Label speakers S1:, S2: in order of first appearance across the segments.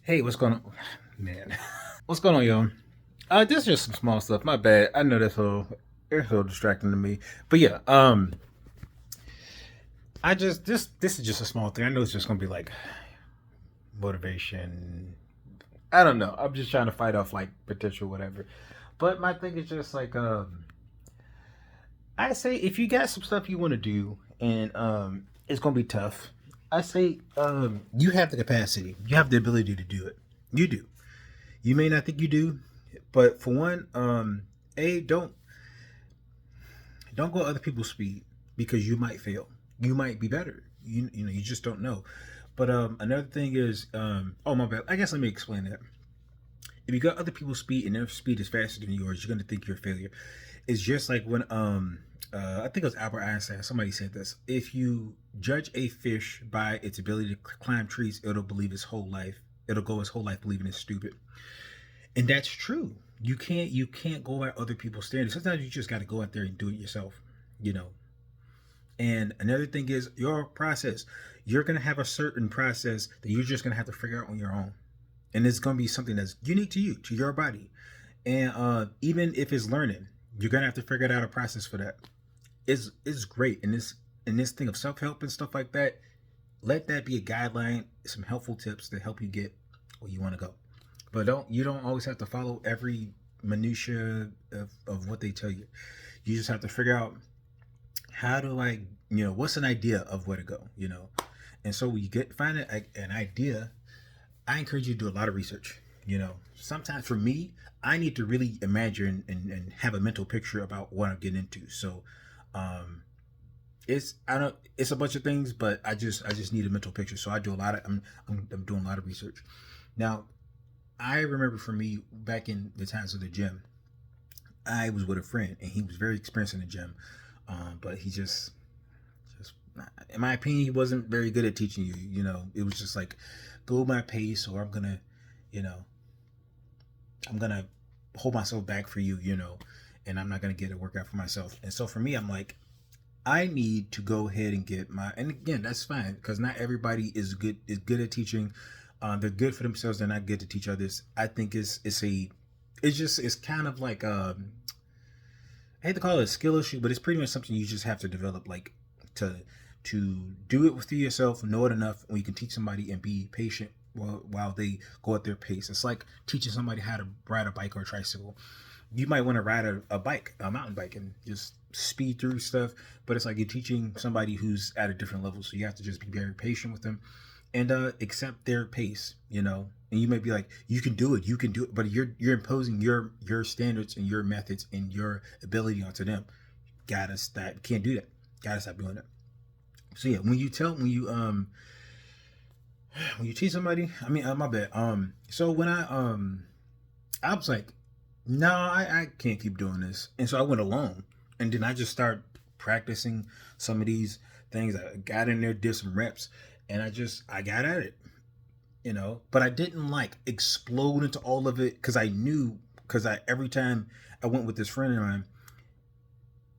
S1: Hey, what's going on, man? What's going on, yo? This is just some small stuff. My bad. I know that's so distracting to me, but yeah. I just this is just a small thing. I know it's just gonna be like motivation. I don't know. I'm just trying to fight off like potential whatever. But my thing is just like I say if you got some stuff you want to do and it's gonna be tough. I say you have the capacity. You have the ability to do it. You do. You may not think you do, but for one, a don't go at other people's speed because you might fail. You might be better. You know you just don't know. But another thing is oh my bad. I guess let me explain that. If you got other people's speed and their speed is faster than yours, you're gonna think you're a failure. It's just like when I think it was Albert Einstein. Somebody said this: if you judge a fish by its ability to climb trees, it'll believe its whole life. It'll go its whole life believing it's stupid. And that's true. You can't go by other people's standards. Sometimes you just got to go out there and do it yourself. You know. And another thing is your process. You're gonna have a certain process that you're just gonna have to figure out on your own, and it's gonna be something that's unique to you, to your body. And even if it's learning, you're gonna have to figure out a process for that. It's great, and this thing of self help and stuff like that. Let that be a guideline, some helpful tips to help you get where you want to go. But you don't always have to follow every minutia of what they tell you. You just have to figure out how do I, what's an idea of where to go. And so when you find an idea, I encourage you to do a lot of research. Sometimes for me, I need to really imagine and have a mental picture about what I'm getting into. So, I don't it's a bunch of things, but I just need a mental picture. So I do a lot of I'm doing a lot of research. Now, I remember for me back in the times of the gym, I was with a friend and he was very experienced in the gym, but he just in my opinion, he wasn't very good at teaching you. It was just like go my pace, or you know, I'm gonna hold myself back for you, and I'm not gonna get a workout for myself. And so for me, I'm like, I need to go ahead and get my. And again, that's fine because not everybody is good at teaching. They're good for themselves. They're not good to teach others. I think it's kind of like I hate to call it a skill issue, but it's pretty much something you just have to develop, like to do it with yourself, know it enough, when you can teach somebody and be patient while they go at their pace. It's like teaching somebody how to ride a bike or a tricycle. You might want to ride a bike, a mountain bike, and just speed through stuff, but it's like you're teaching somebody who's at a different level, so you have to just be very patient with them and accept their pace. And you might be like, you can do it, but you're imposing your standards and your methods and your ability onto them. Gotta stop. Can't do that. Gotta stop doing that. So yeah, when you teach somebody, I mean, my bad. So when I was like, no, I can't keep doing this, and so I went alone, and then I just started practicing some of these things. I got in there, did some reps, and I got at it, But I didn't like explode into all of it because I knew because I every time I went with this friend of mine,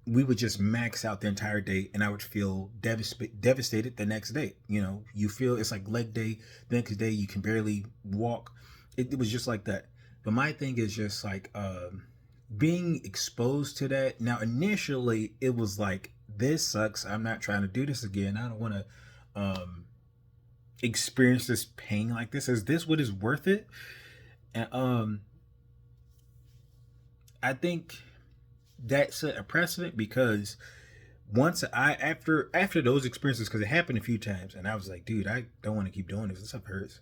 S1: we would just max out the entire day and I would feel devastated the next day. You feel it's like leg day, the next day you can barely walk. It was just like that. But my thing is just like being exposed to that. Now, initially, it was like, this sucks. I'm not trying to do this again. I don't want to experience this pain like this. Is this what is worth it? And I think that set a precedent because once after those experiences, because it happened a few times, and I was like, dude, I don't want to keep doing this. This stuff hurts.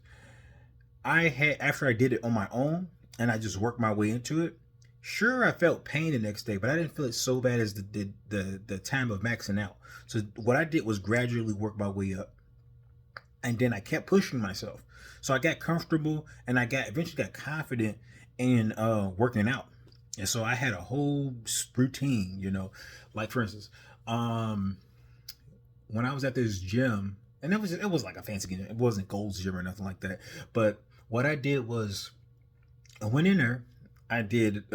S1: I had after I did it on my own and I just worked my way into it. Sure, I felt pain the next day, but I didn't feel it so bad as the time of maxing out. So what I did was gradually work my way up, and then I kept pushing myself. So I got comfortable, and I eventually got confident in working out. And so I had a whole routine, like for instance, um, when I was at this gym, and it was like a fancy gym. It wasn't Gold's Gym or nothing like that. But what I did was I went in there. I did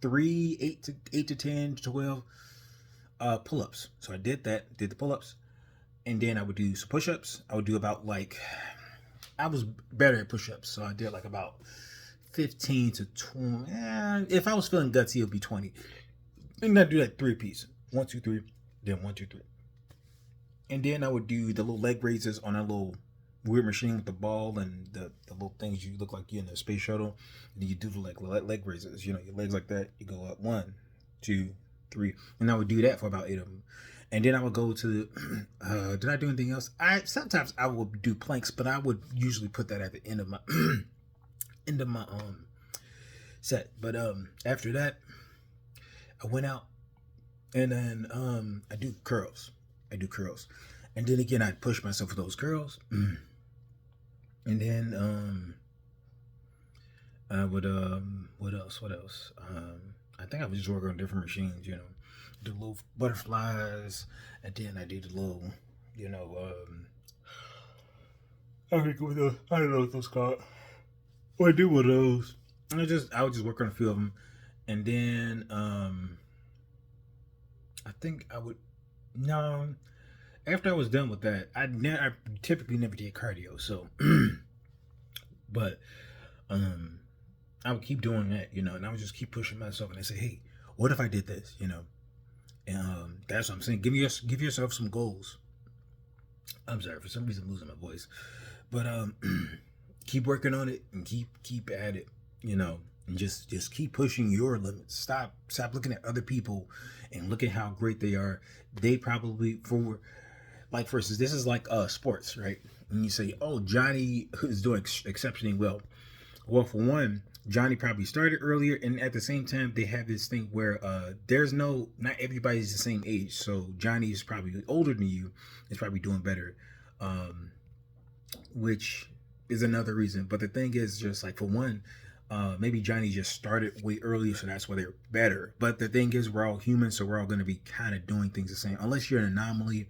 S1: three, 8 to 10 to 12 pull-ups. So I did that, did the pull-ups, and then I would do some push-ups. I would do about like I was better at push-ups, so I did like about 15 to 20. If I was feeling gutsy, it would be 20. And I'd do like three piece. 1, 2, 3, then 1, 2, 3. And then I would do the little leg raises on a little weird machine with the ball and the little things you look like you're in a space shuttle. And then you do the leg raises, your legs like that. You go up 1, 2, 3. And I would do that for about 8 of them. And then I would go to, did I do anything else? Sometimes I would do planks, but I would usually put that at the end of my set. But after that, I went out and then I do curls. And then again, I'd push myself with those curls. And then I would what else? I think I would just work on different machines, do little butterflies, and then I did the little, I don't know what those called. Well, I do one of those. I would just work on a few of them, and then I think I would no. After I was done with that, I typically never did cardio, so but I would keep doing that, and I would just keep pushing myself, and I say, hey, what if I did this, and that's what I'm saying. Give yourself some goals. I'm sorry, for some reason I'm losing my voice, but keep working on it and keep at it, and just keep pushing your limits. Stop looking at other people and look at how great they are. They probably, for instance, this is like sports, right? And you say, oh, Johnny is doing exceptionally well. Well, for one, Johnny probably started earlier, and at the same time, they have this thing where not everybody's the same age. So Johnny is probably older than you, is probably doing better, which is another reason. But the thing is, just like, for one, maybe Johnny just started way earlier, so that's why they're better. But the thing is, we're all humans, so we're all going to be kind of doing things the same, unless you're an anomaly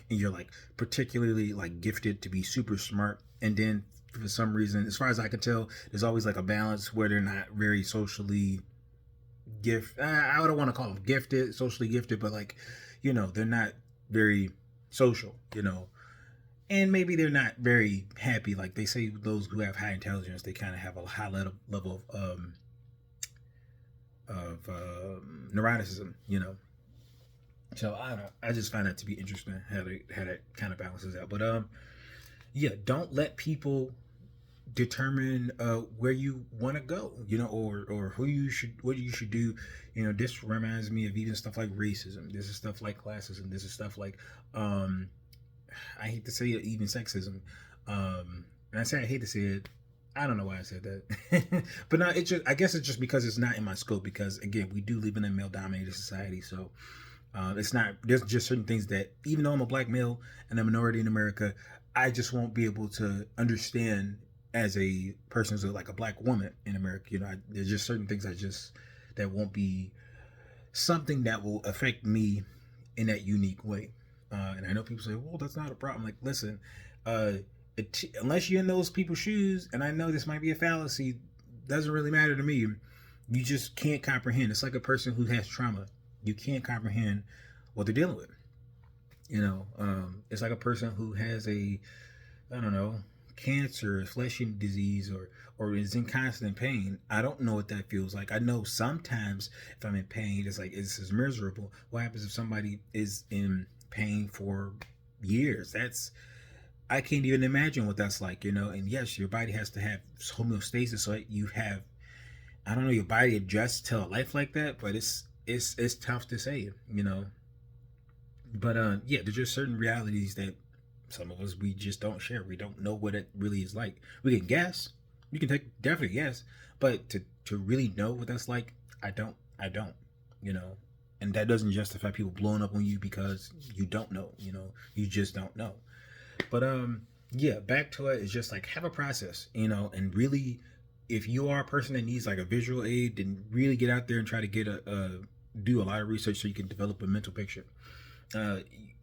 S1: and you're like particularly like gifted to be super smart. And then for some reason, as far as I can tell, there's always like a balance where they're not very socially I don't want to call them socially gifted, but like, they're not very social, and maybe they're not very happy. Like they say, those who have high intelligence, they kind of have a high level of neuroticism, So I don't know. I just find that to be interesting how that kind of balances out. But yeah, don't let people determine where you want to go, or what you should do. This reminds me of even stuff like racism. This is stuff like classism. This is stuff like I hate to say it, even sexism. And I say I hate to say it. I don't know why I said that, but no, I guess it's just because it's not in my scope. Because again, we do live in a male-dominated society, so it's not. There's just certain things that, even though I'm a black male and a minority in America, I just won't be able to understand as a person, as like a black woman in America. There's just certain things that won't be something that will affect me in that unique way. And I know people say, well, that's not a problem. Like, listen, unless you're in those people's shoes, and I know this might be a fallacy, doesn't really matter to me. You just can't comprehend. It's like a person who has trauma. You can't comprehend what they're dealing with. It's like a person who has cancer, flesh-eating disease, or is in constant pain. I don't know what that feels like. I know sometimes if I'm in pain, it's like, it's just miserable. What happens if somebody is in pain for years? I can't even imagine what that's like, and yes, your body has to have homeostasis, so you have, I don't know, your body adjusts to a life like that, but it's tough to say, but yeah, there's just certain realities that some of us, we just don't share. We don't know what it really is like. We can guess, you can definitely guess, but to really know what that's like, I don't, and that doesn't justify people blowing up on you because you don't know, you just don't know. But yeah, back to it. It's just like, have a process, and really, if you are a person that needs like a visual aid, then really get out there and try to do a lot of research so you can develop a mental picture.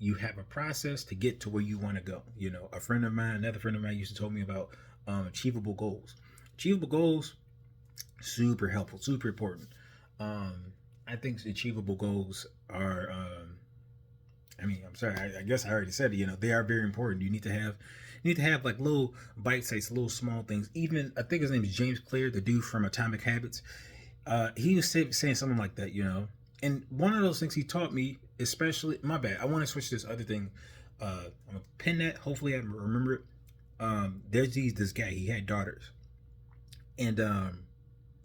S1: You have a process to get to where you want to go. Another friend of mine used to tell me about achievable goals. Achievable goals, super helpful, super important. I think achievable goals are, I'm sorry, I guess I already said it, they are very important. You need to have, You need to have like little bite-sized, little small things. Even I think his name is James Clear, the dude from Atomic Habits. He was saying something like that, you know. And one of those things he taught me, especially my bad. I want to switch to this other thing. I'm gonna pin that. Hopefully, I remember it. There's this guy. He had daughters, and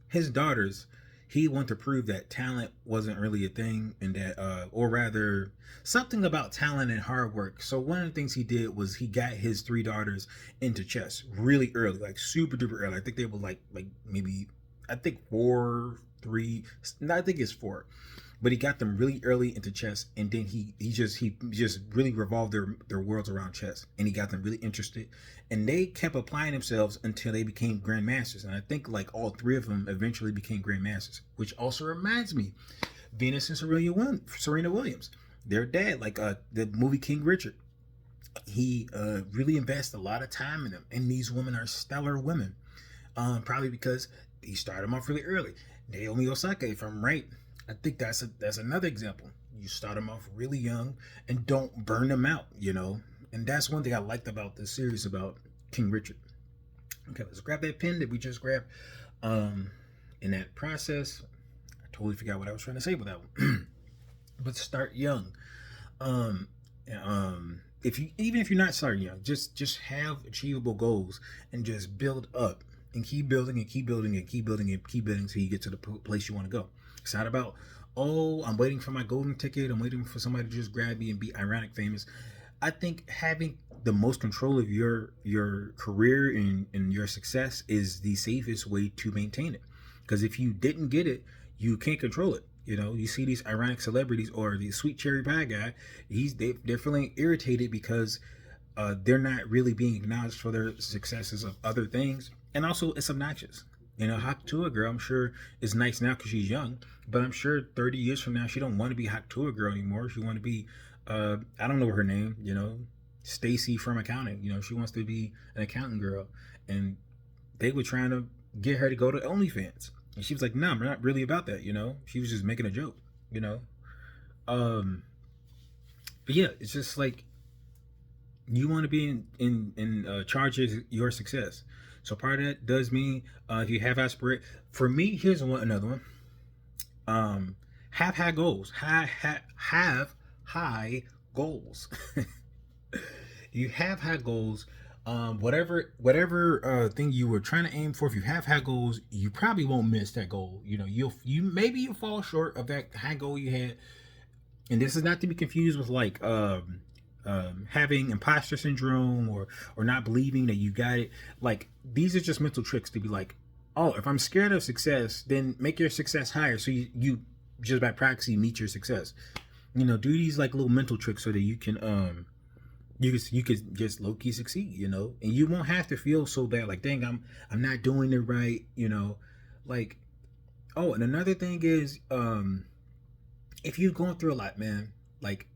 S1: his daughters, he wanted to prove that talent wasn't really a thing, and that or rather something about talent and hard work. So one of the things he did was he got his three daughters into chess really early, like super duper early. I think they were like maybe, I think 4 3, no, I think it's 4, but he got them really early into chess, and then he just really revolved their worlds around chess, and he got them really interested, and they kept applying themselves until they became grandmasters. And I think like all 3 of them eventually became grandmasters, which also reminds me, Venus and Serena Williams, their dad, like the movie King Richard, he really invested a lot of time in them, and these women are stellar women, probably because he started them off really early. Naomi Osaka, if I'm right, I think that's another example. You start them off really young and don't burn them out, you know. And that's one thing I liked about this series about King Richard. Okay, let's grab that pen that we just grabbed. In that process, I totally forgot what I was trying to say with that one. But start young. If you're not starting young, just have achievable goals and just build up and keep building and keep building and keep building and keep building until you get to the place you want to go. It's not about, oh, I'm waiting for my golden ticket, I'm waiting for somebody to just grab me and be ironic famous. I think having the most control of your career and your success is the safest way to maintain it. Because if you didn't get it, you can't control it. You know, you see these ironic celebrities or the sweet cherry pie guy, they're feeling irritated because they're not really being acknowledged for their successes of other things. And also, it's obnoxious. You know, Hak Tua girl, I'm sure is nice now because she's young, but I'm sure 30 years from now she don't want to be Hak Tua girl anymore. She want to be, I don't know her name, you know, Stacy from accounting. You know, she wants to be an accountant girl, and they were trying to get her to go to OnlyFans, and she was like, "No, I'm not really about that." You know, she was just making a joke. You know, but yeah, it's just like you want to be in charge of your success. So part of that does mean if you have aspirate. For me, here's another one. Have high goals. Have high goals. You have high goals. Whatever thing you were trying to aim for, if you have high goals, you probably won't miss that goal. You know, you'll fall short of that high goal you had. And this is not to be confused with like having imposter syndrome or not believing that you got it. Like, these are just mental tricks to be like, oh, if I'm scared of success, then make your success higher so you just by proxy meet your success. You know, do these like little mental tricks so that you can you could just low-key succeed, you know, and you won't have to feel so bad like, dang, I'm not doing it right, you know. Like, oh, and another thing is if you're going through a lot, man, like,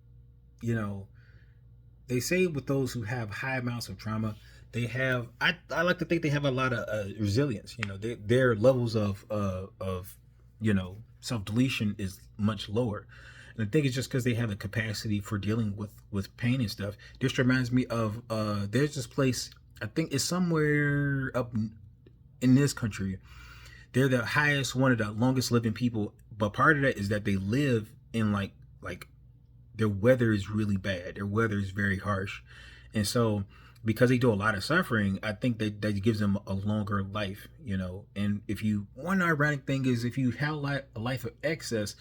S1: you know, they say with those who have high amounts of trauma, they have, I like to think they have a lot of resilience. You know, their levels of you know, self-deletion is much lower. And I think it's just because they have a capacity for dealing with pain and stuff. This reminds me of there's this place, I think it's somewhere up in this country. They're the highest, one of the longest living people, but part of that is that they live in like their weather is really bad. Their weather is very harsh. And so because they do a lot of suffering, I think that gives them a longer life, you know. And if you, one ironic thing is if you have a life of excess,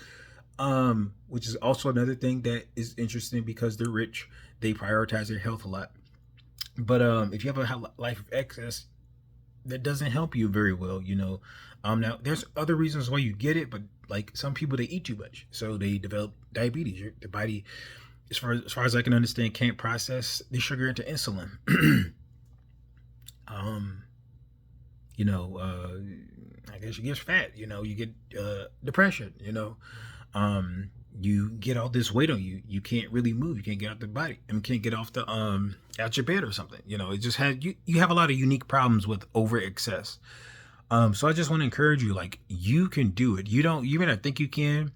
S1: which is also another thing that is interesting because they're rich, they prioritize their health a lot. But if you have a life of excess, that doesn't help you very well, you know. Now there's other reasons why you get it, but like some people, they eat too much, so they develop diabetes. The body, as far as I can understand, can't process the sugar into insulin. You know, I guess you get fat. You know, you get depression. You know, you get all this weight on you. You can't really move. You can't get out the body and can't get off the out your bed or something. You know, it just has you have a lot of unique problems with over excess. So I just want to encourage you, like, you can do it. You may not think you can,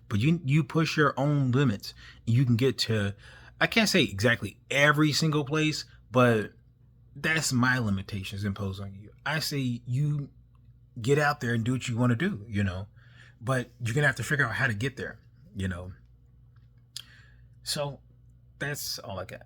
S1: but you push your own limits. You can get to, I can't say exactly every single place, but that's my limitations imposed on you. I say you get out there and do what you want to do, but you're gonna have to figure out how to get there, you know. So that's all I got.